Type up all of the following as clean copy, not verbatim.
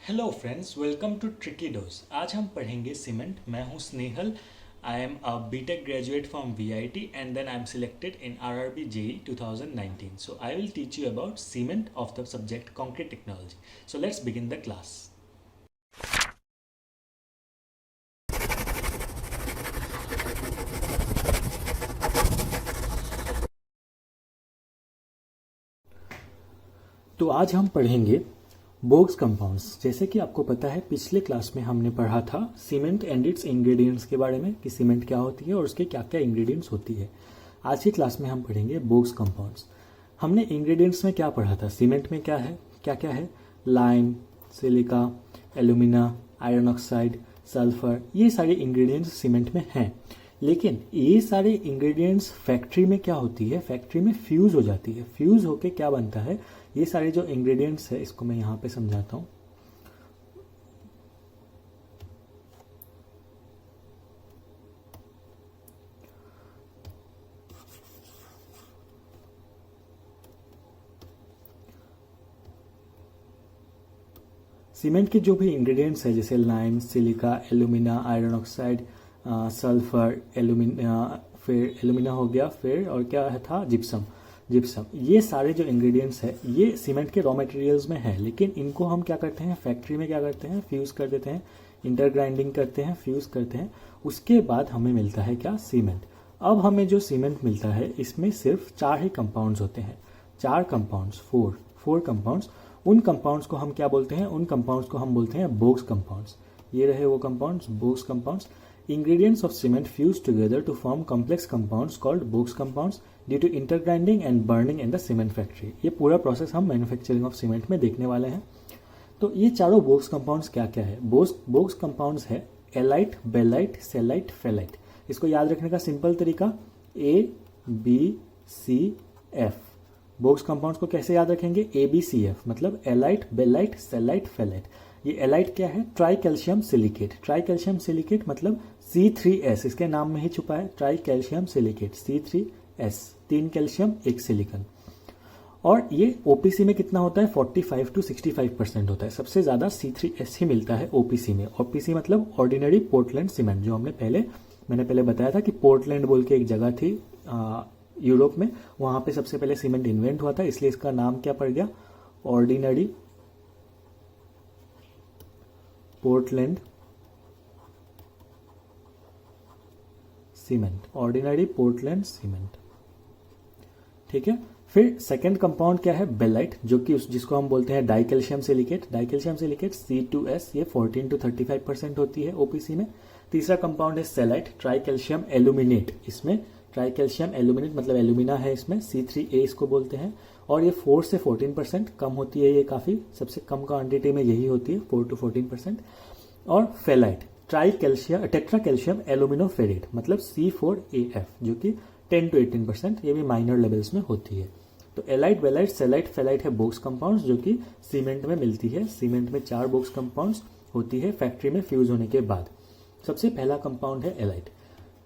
Hello friends, welcome to tricky dose. आज हम पढ़ेंगे सीमेंट। मैं हूं Snehal. I am a BTech graduate from VIT and then I am selected in RRB JE 2019. So I will teach you about cement of the subject concrete technology. So let's begin the class. तो आज हम पढ़ेंगे बोग्स compounds. जैसे कि आपको पता है, पिछले क्लास में हमने पढ़ा था सीमेंट एंड इट्स इंग्रेडिएंट्स के बारे में कि सीमेंट क्या होती है और उसके क्या क्या इंग्रेडिएंट्स होती है। आज की क्लास में हम पढ़ेंगे बोग्स कंपाउंड्स। हमने इंग्रेडिएंट्स में क्या पढ़ा था, सीमेंट में क्या क्या है, lime, silica, alumina, iron oxide, sulphur, ये सारे इंग्रेडिएंट्स सीमेंट में हैं। लेकिन ये सारे इंग्रेडिएंट्स फैक्ट्री में क्या होती है, फैक्ट्री में फ्यूज हो जाती है। फ्यूज होके क्या बनता है, ये सारे जो इंग्रेडिएंट्स है, इसको मैं यहां पे समझाता हूं। सीमेंट के जो भी इंग्रेडिएंट्स है, जैसे lime, silica, alumina, iron oxide, sulphur, alumina, फिर एल्यूमिना हो गया, फिर और क्या है था, जिप्सम। ये सारे जो इंग्रेडिएंट्स है ये सीमेंट के रॉ मटेरियल्स में है। लेकिन इनको हम क्या करते हैं, फैक्ट्री में क्या करते हैं, फ्यूज कर देते हैं, इंटरग्राइंडिंग करते हैं, फ्यूज करते हैं। उसके बाद हमें मिलता है क्या, सीमेंट। अब हमें जो सीमेंट मिलता है इसमें सिर्फ 4 ही कंपाउंड्स होते हैं। 4 कंपाउंड्स, फोर कंपाउंड्स। उन कंपाउंड्स को हम क्या बोलते हैं, उन कंपाउंड्स को हम बोलते हैं बोग्स कंपाउंड्स। ये रहे वो compounds, Bogue's compounds. Ingredients of cement fuse together to form complex compounds called Bogus compounds due to intergrinding and burning in the cement factory. ये पूरा प्रोसेस हम मैन्युफैक्चरिंग ऑफ सीमेंट में देखने वाले हैं। तो ये चारों बोग्स कंपाउंड्स क्या क्या है, बोग्स कंपाउंड्स है एलाइट, बेलाइट, सेलाइट, फेलाइट। इसको याद रखने का सिंपल तरीका, ABCF। बोग्स कंपाउंड्स को कैसे याद रखेंगे, ABCF मतलब एलाइट, बेलाइट, सेलाइट, फेलाइट। ये एलाइट क्या है, try calcium silicate. Try calcium silicate मतलब C3S, इसके नाम में ही छुपा है, try calcium silicate, C3S, 3 calcium 1 silicon. और ये ओपीसी में कितना होता है, 45 to 65% होता है। सबसे ज्यादा C3S ही मिलता है ओपीसी में। ओपीसी मतलब ऑर्डिनरी पोर्टलैंड सीमेंट, जो मैंने पहले बताया था कि पोर्टलैंड बोल के एक जगह थी यूरोप में, वहां पे सबसे पहले सीमेंट इन्वेंट हुआ था, इसलिए इसका नाम क्या पड़ गया, ordinary Portland cement, ordinary Portland cement. ठीक है। फिर सेकंड कंपाउंड क्या है, बेलाइट, जो कि जिसको हम बोलते हैं dicalcium silicate. Dicalcium silicate C2S, ये 14 to 35% होती है ओपीसी में। तीसरा कंपाउंड है सेलाइट, ट्राइकैल्शियम एल्यूमिनेट। इसमें ट्राइकैल्शियम एल्यूमिनेट मतलब एल्यूमिना है, इसमें C3A इसको बोलते हैं। और ये 4 से 14% कम होती है, ये काफी सबसे कम क्वांटिटी में यही होती है, 4 to 14%। और फेलाइट, टेट्रा कैल्शियम एल्यूमिनोफेरेट मतलब C4AF, जो कि 10 to 18%, ये भी माइनर लेवल्स में होती है। तो एलाइट, बेलाइट, सेलाइट, फेलाइट है बोग्स कंपाउंड्स, जो कि सीमेंट में मिलती है। सीमेंट में 4 बोग्स कंपाउंड्स होती है फैक्ट्री में फ्यूज होने के बाद। सबसे पहला कंपाउंड है एलाइट।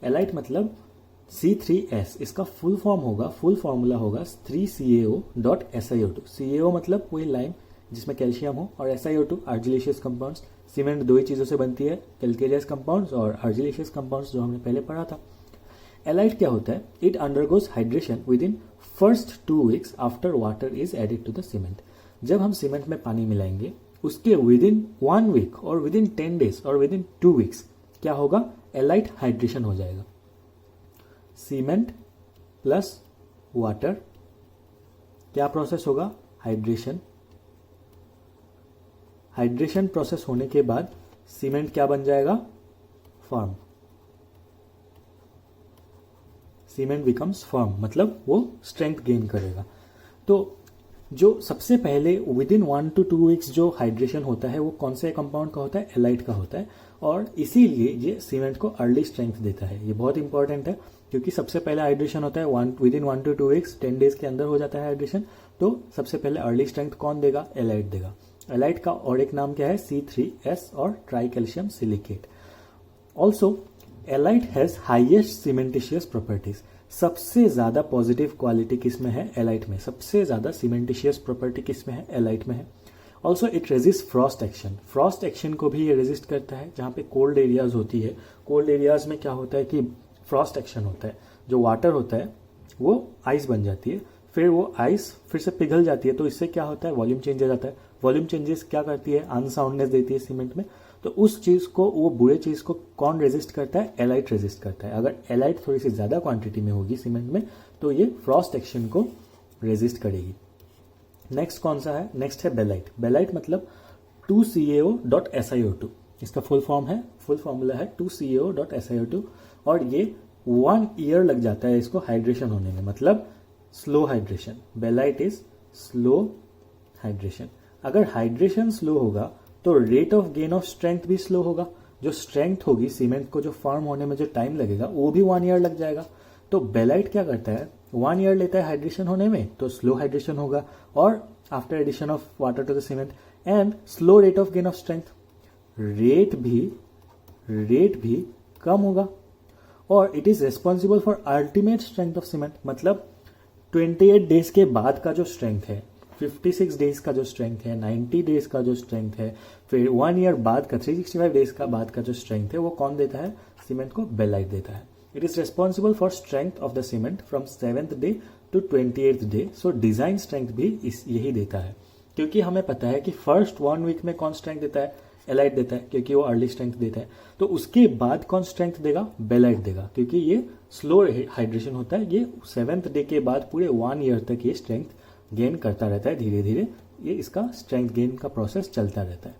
एलाइट मतलब C3S, इसका फुल फॉर्मूला होगा 3CaO.SiO2। CaO मतलब वही लाइम जिसमें कैल्शियम हो, और SiO2 आर्जिलेशियस कंपाउंड्स। सीमेंट 2 ही चीजों से बनती है, कैल्केरियस कंपाउंड्स और आर्जिलेशियस कंपाउंड्स, जो हमने पहले पढ़ा था। एलाइट क्या होता है, it undergoes hydration within first 2 weeks after water is added to the cement. जब हम सीमेंट में पानी मिलाएंगे, उसके विद इन 1 week और विद इन 10 days और विद इन 2 weeks क्या होगा, एलाइट हाइड्रेशन हो जाएगा। सीमेंट प्लस वाटर, क्या प्रोसेस होगा, हाइड्रेशन। हाइड्रेशन प्रोसेस होने के बाद सीमेंट क्या बन जाएगा, फर्म। सीमेंट बिकम्स फर्म मतलब वो स्ट्रेंथ गेन करेगा। तो जो सबसे पहले विद इन 1 to 2 weeks जो हाइड्रेशन होता है, वो कौन से कंपाउंड का होता है, एलाइट का होता है। और इसीलिए ये सीमेंट को अर्ली स्ट्रेंथ देता है। ये बहुत इंपॉर्टेंट है, क्योंकि सबसे पहले हाइड्रेशन होता है with in 1 to 2 weeks, 10 days के अंदर हो जाता है हाइड्रेशन। तो सबसे पहले अर्ली स्ट्रेंथ कौन देगा, एलाइट देगा। एलाइट का और एक नाम क्या है, C3S और tricalcium silicate. Also alite has highest cementitious properties. सबसे ज्यादा पॉजिटिव क्वालिटी किसमें है, एलाइट में। सबसे ज्यादा सीमेंटिशियस प्रॉपर्टी किसमें है, एलाइट में है। Also it resist Frost action, Frost action को भी ये रेजिस्ट करता है। जहाँ पे कोल्ड एरियाज होती है, कोल्ड एरियाज में क्या होता है कि फ्रॉस्ट एक्शन होता है, जो वाटर होता है वो आइस बन जाती है, फिर वो आइस फिर से पिघल जाती है, तो इससे क्या होता है, वॉल्यूम चेंज हो जाता है। वॉल्यूम चेंजेस क्या करती है, अनसाउंडनेस देती है सीमेंट में। तो उस चीज को, वो बुरे चीज को कौन रेजिस्ट करता है, एलाइट रेजिस्ट करता है। अगर एलाइट थोड़ी सी ज्यादा क्वांटिटी में होगी सीमेंट में तो ये फ्रॉस्ट एक्शन को रेजिस्ट करेगी। नेक्स्ट कौन सा है, नेक्स्ट है बेलाइट। बेलाइट मतलब 2CaO.SiO2, इसका फुल फॉर्म है, फुल फॉर्मूला है 2CaO.SiO2, और ये 1 ईयर लग जाता है इसको हाइड्रेशन होने में, मतलब slow hydration. Belite is slow hydration. अगर हाइड्रेशन स्लो होगा तो rate of gain of strength भी स्लो होगा। जो स्ट्रेंथ होगी सीमेंट को, जो फॉर्म होने में जो टाइम लगेगा वो भी 1 ईयर लग जाएगा। तो बेलाइट क्या करता है, 1 ईयर लेता है हाइड्रेशन होने में, तो स्लो हाइड्रेशन होगा, और after addition of water to the cement and slow rate of gain of strength, rate भी कम होगा, और it is responsible for ultimate strength of cement. मतलब 28 डेज के बाद का जो स्ट्रेंथ है, 56 डेज का जो स्ट्रेंथ है, 90 डेज का जो स्ट्रेंथ है, फिर 1 ईयर बाद का 365 डेज का बाद का जो स्ट्रेंथ है, वो कौन देता है, सीमेंट को बेलाइट देता है। It is responsible for strength of the cement from 7th day to 28th day. So design strength भी यही देता है, क्योंकि हमें पता है कि फर्स्ट 1 वीक में कौन स्ट्रेंथ देता है, एलाइट देता है, क्योंकि वो अर्ली स्ट्रेंथ देता है। तो उसके बाद कौन स्ट्रेंथ देगा, बेलाइट देगा, क्योंकि ये स्लो हाइड्रेशन होता है। ये 7th डे के बाद पूरे 1 ईयर तक ये स्ट्रेंथ गेन करता रहता है, धीरे धीरे ये इसका स्ट्रेंथ गेन का प्रोसेस चलता रहता है।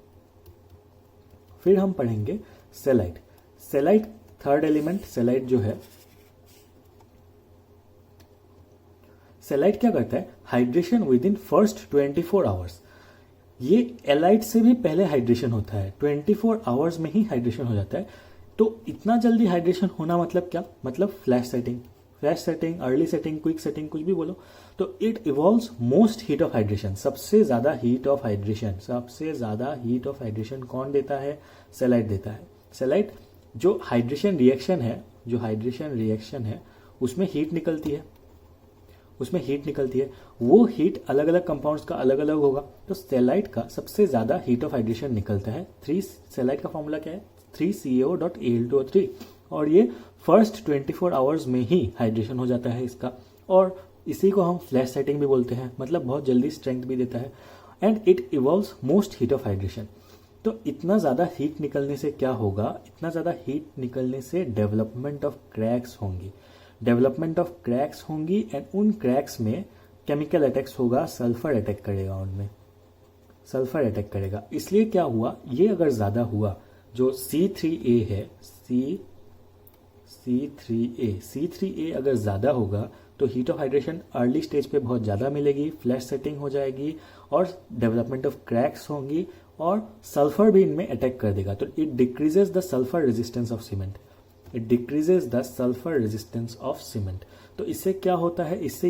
फिर हम पढ़ेंगे Celite. Celite third element, Celite जो है, सेलाइट क्या करता है, hydration within first 24 hours. ये एलाइट से भी पहले हाइड्रेशन होता है, 24 आवर्स में ही हाइड्रेशन हो जाता है। तो इतना जल्दी हाइड्रेशन होना मतलब क्या, मतलब flash setting, early setting, quick setting, कुछ भी बोलो। तो it evolves most heat of hydration, सबसे ज्यादा हीट ऑफ हाइड्रेशन कौन देता है, सेलाइट देता है। सेलाइट जो हाइड्रेशन रिएक्शन है उसमें हीट निकलती है, वो हीट अलग अलग कंपाउंड्स का अलग अलग होगा। तो सेलाइट का सबसे ज्यादा हीट ऑफ हाइड्रेशन निकलता है। सेलाइट का फॉर्मूला क्या है, 3CaO.Al2O3, और ये फर्स्ट 24 आवर्स में ही हाइड्रेशन हो जाता है इसका, और इसी को हम फ्लैश सेटिंग भी बोलते हैं, मतलब बहुत जल्दी स्ट्रेंथ भी देता है। And it evolves most heat of hydration. तो इतना ज्यादा हीट निकलने से क्या होगा, इतना ज्यादा हीट निकलने से डेवलपमेंट ऑफ क्रैक्स होंगी, एंड उन क्रैक्स में केमिकल अटैक्स होगा, सल्फर अटैक करेगा। इसलिए क्या हुआ, ये अगर ज्यादा हुआ, जो C3A है, C3A अगर ज्यादा होगा तो heat of hydration early stage पे बहुत ज्यादा मिलेगी, फ्लैश सेटिंग हो जाएगी, और डेवलपमेंट ऑफ क्रैक्स होंगी, और सल्फर भी इनमें अटैक कर देगा। तो it decreases the sulphur resistance of cement. तो इससे क्या होता है, इससे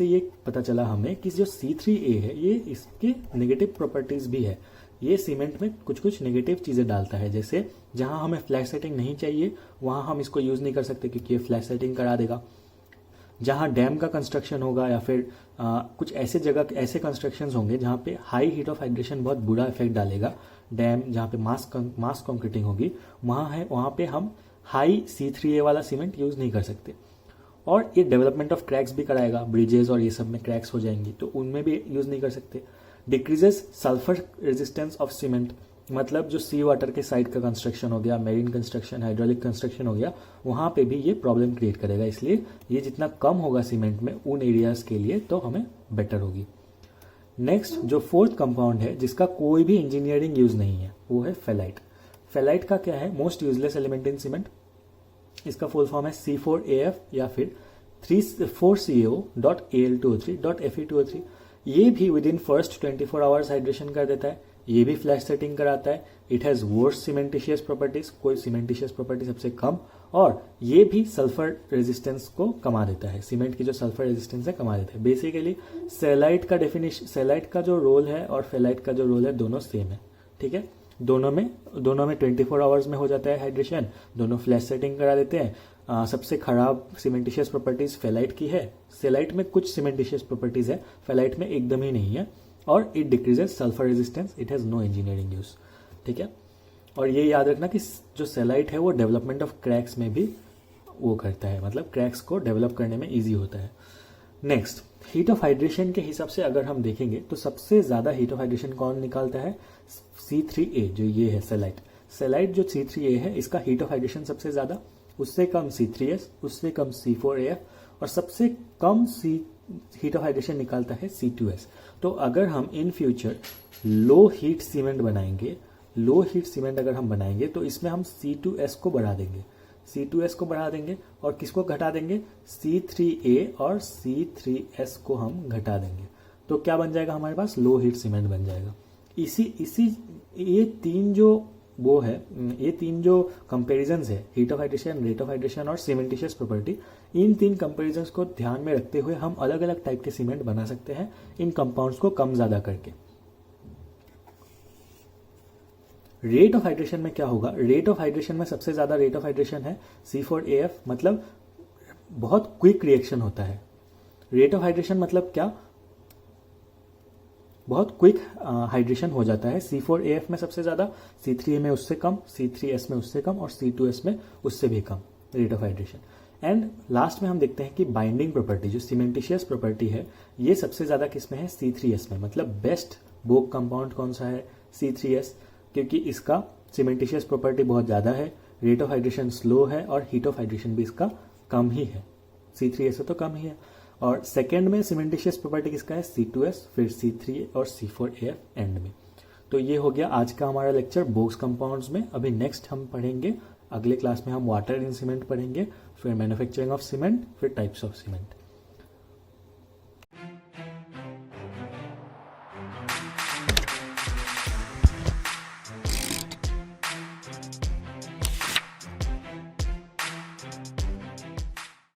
ये पता चला हमें कि जो C3A है ये इसके नेगेटिव प्रॉपर्टीज भी है। ये सीमेंट में कुछ कुछ नेगेटिव चीजें डालता है, जैसे जहां हमें फ्लैश सेटिंग नहीं चाहिए वहां हम इसको यूज नहीं कर सकते, क्योंकि ये फ्लैश सेटिंग करा देगा। जहां डैम का कंस्ट्रक्शन होगा, या फिर कुछ ऐसे जगह ऐसे कंस्ट्रक्शंस होंगे जहां पे हाई हीट ऑफ हाइड्रेशन बहुत बुरा इफेक्ट डालेगा, डैम जहां पे मास कंक्रीटिंग होगी, वहां पे हम हाई C3A वाला सीमेंट यूज नहीं कर सकते। और ये डेवलपमेंट ऑफ क्रैक्स भी कराएगा, ब्रिजेस और ये सब में क्रैक्स हो जाएंगी, तो उनमें भी यूज नहीं कर सकते। Decreases sulphur resistance of cement, मतलब जो सी वाटर के साइड का कंस्ट्रक्शन हो गया, मेरीन कंस्ट्रक्शन, हाइड्रोलिक कंस्ट्रक्शन हो गया, वहां पे भी ये प्रॉब्लम क्रिएट करेगा। इसलिए ये जितना कम होगा सीमेंट में उन एरियाज के लिए तो हमें बेटर होगी। नेक्स्ट जो फोर्थ कंपाउंड है जिसका कोई भी इंजीनियरिंग यूज नहीं है, वो है फेलाइट। फेलाइट का क्या है, most useless element in cement. इसका फुल फॉर्म है C4AF या फिर 4CaO.Al2O3.Fe2O3। ये भी with in first 24 hours hydration कर देता है, ये भी फ्लैश सेटिंग कराता है। इट हैज वर्स्ट सीमेंटिशियस प्रॉपर्टीज, कोई सीमेंटिशियस प्रॉपर्टी सबसे कम, और ये भी सल्फर रेजिस्टेंस को कमा देता है, सीमेंट की जो सल्फर रेजिस्टेंस है कमा देता है। बेसिकली सेलाइट का जो रोल है और फेलाइट का जो रोल है दोनों सेम है, ठीक है। दोनों में 24 आवर्स में हो जाता है हाइड्रेशन, दोनों फ्लैश सेटिंग करा देते हैं। सबसे खराब सीमेंटिशियस प्रॉपर्टीज फेलाइट की है, सेलाइट में कुछ सीमेंटिशियस प्रॉपर्टीज है, फेलाइट में एकदम ही नहीं है। और it decreases sulphur resistance, it has no engineering use. ठीक है, और ये याद रखना कि जो सेलाइट है वो डेवलपमेंट ऑफ क्रैक्स में भी वो करता है, मतलब क्रैक्स को डेवलप करने में ईजी होता है। नेक्स्ट, हीट ऑफ हाइड्रेशन के हिसाब से अगर हम देखेंगे तो सबसे ज़्यादा हीट ऑफ हाइड्रेशन कौन निकालता है? C3A, जो ये है सेलाइट। सेलाइट जो C3A है इसका हीट ऑफ हाइड्रेशन सबसे ज़्यादा, उससे कम C3S, उससे कम C4AF और सबसे कम हीट ऑफ हाइड्रेशन निकालता है C2S। तो अगर हम in future low heat cement बनाएंगे, लो हीट सीमेंट अगर हम बनाएंगे तो इसमें हम C2S को बढ़ा देंगे, C2S को बढ़ा देंगे और किसको घटा देंगे? C3A और C3S को हम घटा देंगे। तो क्या बन जाएगा हमारे पास? लो हीट सीमेंट बन जाएगा। ये तीन जो वो है, ये तीन जो कंपेरिजन्स है, heat of hydration, rate of hydration और सीमेंटिशियस प्रॉपर्टी, इन तीन कंपेरिजन्स को ध्यान में रखते हुए हम अलग अलग टाइप के सीमेंट बना सकते हैं इन कंपाउंड्स को कम ज़्यादा करके। रेट ऑफ हाइड्रेशन में क्या होगा? रेट ऑफ हाइड्रेशन में सबसे ज़्यादा रेट ऑफ हाइड्रेशन है C4AF, मतलब बहुत क्विक रिएक्शन होता है। रेट ऑफ हाइड्रेशन मतलब क्या? बहुत क्विक हाइड्रेशन हो जाता है। C4AF में सबसे ज़्यादा, C3A में उससे कम, C3S में उससे कम और C2S में उससे भी कम rate of hydration. And last में हम देखते हैं कि बाइंडिंग प्रॉपर्टी, जो सीमेंटिशियस प्रॉपर्टी है, ये सबसे ज़्यादा किस में है? C3S में। मतलब बेस्ट बोक कंपाउंड कौन सा है? C3S, क्योंकि इसका सीमेंटिशियस प्रॉपर्टी बहुत ज़्यादा है, रेट ऑफ हाइड्रेशन स्लो है और हीट ऑफ हाइड्रेशन भी इसका कम ही है। C3A से तो कम ही है। और सेकेंड में सीमेंटिशियस प्रॉपर्टी किसका है? C2S, फिर C3A और C4AF एंड में। तो ये हो गया आज का हमारा लेक्चर बोक्स कंपाउंड्स में। अभी नेक्स्ट हम पढ़ेंगे, अगले क्लास में हम वाटर इन सीमेंट पढ़ेंगे, फिर मैन्युफैक्चरिंग ऑफ सीमेंट, फिर टाइप्स ऑफ सीमेंट।